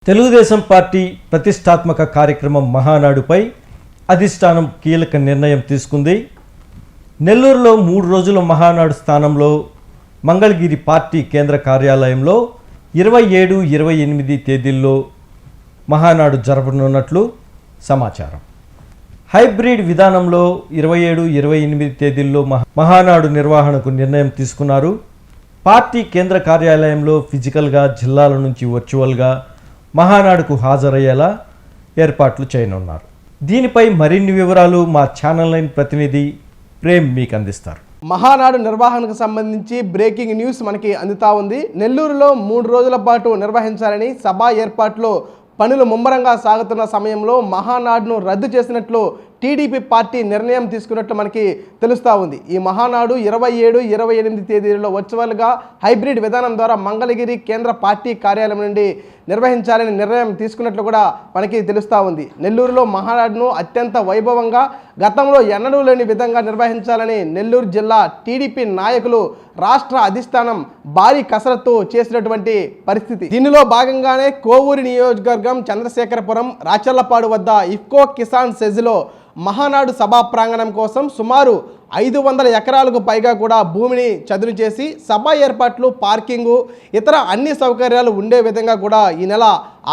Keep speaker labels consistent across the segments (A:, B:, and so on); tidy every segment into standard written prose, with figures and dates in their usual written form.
A: Telugu Desam party ప్రతిష్టాత్మక కార్యక్రమం మహానాడుపై అధిష్టానం కీలక నిర్ణయం తీసుకుంది. నెల్లూరులో 3 రోజుల మహానాడు స్థానంలో మంగళగిరి పార్టీ కేంద్ర కార్యాలయంలో 27, 28 తేదీల్లో మహానాడు జరపనున్నట్లు సమాచారం. హైబ్రిడ్ విధానంలో 27, 28 తేదీల్లో మహానాడు నిర్వహణకు నిర్ణయం తీసుకున్నారు. పార్టీ కేంద్ర కార్యాలయంలో ఫిజికల్గా, జిల్లాల నుంచి వర్చువల్గా మహానాడుకు హాజరయ్యేలా ఏర్పాట్లు చేయనున్నారు. దీనిపై మరిన్ని వివరాలు మా ఛానల్ 9 ప్రతినిధి ప్రేమ్ మీకు అందిస్తారు.
B: మహానాడు నిర్వహణకు సంబంధించి బ్రేకింగ్ న్యూస్ మనకి అందుతా ఉంది. నెల్లూరులో 3 రోజుల పాటు నిర్వహించాలని సభా ఏర్పాట్లు పనులు ముమ్మరంగా సాగుతున్న సమయంలో మహానాడును రద్దు చేసినట్లు టీడీపీ పార్టీ నిర్ణయం తీసుకున్నట్లు మనకి తెలుస్తూ ఉంది. ఈ మహానాడు 27, 28 తేదీలలో వర్చువల్గా హైబ్రిడ్ విధానం ద్వారా మంగళగిరి కేంద్ర పార్టీ కార్యాలయం నుండి నిర్వహించాలని నిర్ణయం తీసుకున్నట్లు కూడా మనకి తెలుస్తూ ఉంది. నెల్లూరులో మహానాడును అత్యంత వైభవంగా గతంలో ఎన్నడూ లేని విధంగా నిర్వహించాలని నెల్లూరు జిల్లా టీడీపీ నాయకులు రాష్ట్ర అధిష్టానం భారీ కసరత్తు చేసినటువంటి పరిస్థితి. దీనిలో భాగంగానే కోవూరు నియోజకవర్గం చంద్రశేఖరపురం రాచర్లపాడు వద్ద ఇఫ్కో కిసాన్ సెజ్లో మహానాడు సభా ప్రాంగణం కోసం సుమారు 500 ఎకరాలకు పైగా కూడా భూమిని చదును చేసి సభా ఏర్పాట్లు, పార్కింగు, ఇతర అన్ని సౌకర్యాలు ఉండే విధంగా కూడా ఈ నెల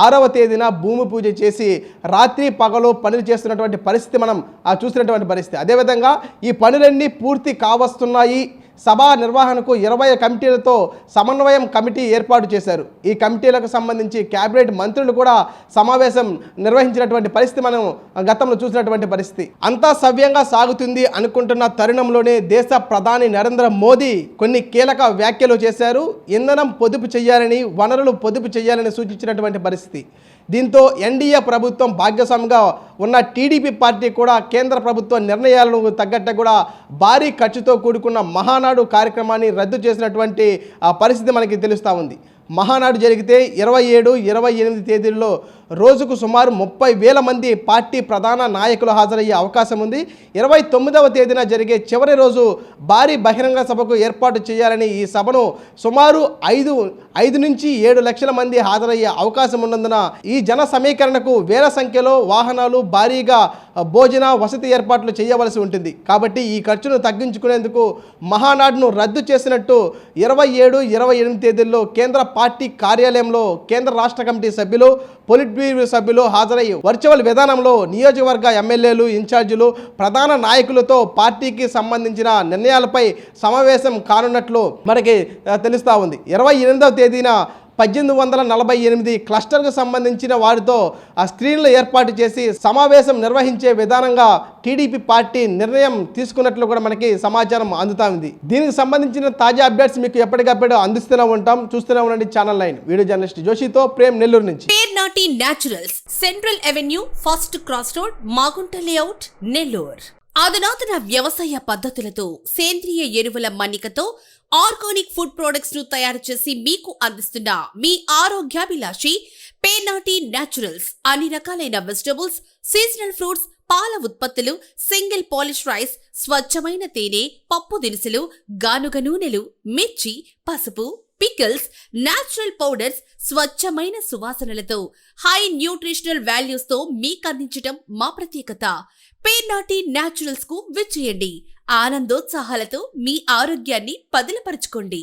B: 6వ తేదీన భూమి పూజ చేసి రాత్రి పగలు పనులు చేస్తున్నటువంటి పరిస్థితి మనం చూసినటువంటి పరిస్థితి. అదేవిధంగా ఈ పనులన్నీ పూర్తి కావస్తున్నాయి. సభా నిర్వహణకు 20 కమిటీలతో సమన్వయం కమిటీ ఏర్పాటు చేశారు. ఈ కమిటీలకు సంబంధించి కేబినెట్ మంత్రులు కూడా సమావేశం నిర్వహించినటువంటి పరిస్థితి మనం గతంలో చూసినటువంటి పరిస్థితి. అంతా సవ్యంగా సాగుతుంది అనుకుంటున్న తరుణంలోనే దేశ ప్రధాని నరేంద్ర మోదీ కొన్ని కీలక వ్యాఖ్యలు చేశారు. ఇంధనం పొదుపు చేయాలని, వనరులు పొదుపు చేయాలని సూచించినటువంటి పరిస్థితి. దీంతో ఎన్డీఏ ప్రభుత్వం భాగస్వామిగా ఉన్న టీడీపీ పార్టీ కూడా కేంద్ర ప్రభుత్వ నిర్ణయాలను తగ్గట్టు కూడా భారీ ఖర్చుతో కూడుకున్న మహానాడు కార్యక్రమాన్ని రద్దు చేసినటువంటి పరిస్థితి మనకి తెలుస్తూ ఉంది. మహానాడు జరిగితే 27, 28 తేదీల్లో రోజుకు సుమారు 30,000 మంది పార్టీ ప్రధాన నాయకులు హాజరయ్యే అవకాశం ఉంది. 29వ తేదీన జరిగే చివరి రోజు భారీ బహిరంగ సభకు ఏర్పాటు చేయాలని, ఈ సభను సుమారు 5 నుంచి 7 లక్షల మంది హాజరయ్యే అవకాశం ఉన్నందున ఈ జన సమీకరణకు వేల సంఖ్యలో వాహనాలు, భారీగా భోజన వసతి ఏర్పాట్లు చేయవలసి ఉంటుంది. కాబట్టి ఈ ఖర్చును తగ్గించుకునేందుకు మహానాడును రద్దు చేసినట్టు 27, 28 తేదీల్లో కేంద్ర పార్టీ కార్యాలయంలో కేంద్ర రాష్ట్ర కమిటీ సభ్యులు, పొలిట్ బ్యూరో సభ్యులు హాజరయ్యి వర్చువల్ విధానంలో నియోజకవర్గ ఎమ్మెల్యేలు, ఇన్ఛార్జీలు, ప్రధాన నాయకులతో పార్టీకి సంబంధించిన నిర్ణయాలపై సమావేశం కానున్నట్లు మనకి తెలుస్తూ ఉంది. 28వ తేదీన 1848 క్లస్టర్కు సంబంధించిన వారితో ఆ స్క్రీన్లు ఏర్పాటు చేసి సమావేశం నిర్వహించే విధానంగా టీడీపీ పార్టీ నిర్ణయం తీసుకున్నట్లు కూడా మనకి సమాచారం అందుతా ఉంది. దీనికి సంబంధించిన తాజా అప్డేట్స్ మీకు ఎప్పటికప్పుడు అందిస్తూనే ఉంటాం. చూస్తూనే ఉండండి ఛానల్ 9. వీడియో జర్నలిస్ట్ జోషితో ప్రేమ్, నెల్లూరు నుంచి.
C: Pernati naturals, central avenue, first cross road, Magunta layout, Nellore. అధునాతన వ్యవసాయ పద్ధతులతో, సేంద్రియ ఎరువుల మన్నికతో ఆర్గానిక్ ఫుడ్ ప్రొడక్ట్స్ ను తయారు చేసి మీకు అందిస్తున్న మీ ఆరోగ్యాభిలాషి పేర్నాటి న్యాచురల్స్. అన్ని రకాలైన వెజిటబుల్స్, సీజనల్ ఫ్రూట్స్, పాల ఉత్పత్తులు, సింగిల్ పాలిష్ రైస్, స్వచ్ఛమైన తేనె, పప్పు దినుసులు, గానుగ నూనెలు, మిర్చి, పసుపు, పికిల్స్, న్యాచురల్ పౌడర్స్, స్వచ్ఛమైన సువాసనలతో హై న్యూట్రిషనల్ వాల్యూస్ తో మీకు అందించటం మా ప్రత్యేకత. పేర్నాటి న్యాచురల్స్ కు విచ్చేయండి. ఆనందోత్సాహాలతో మీ ఆరోగ్యాన్ని పదిలపరచుకోండి.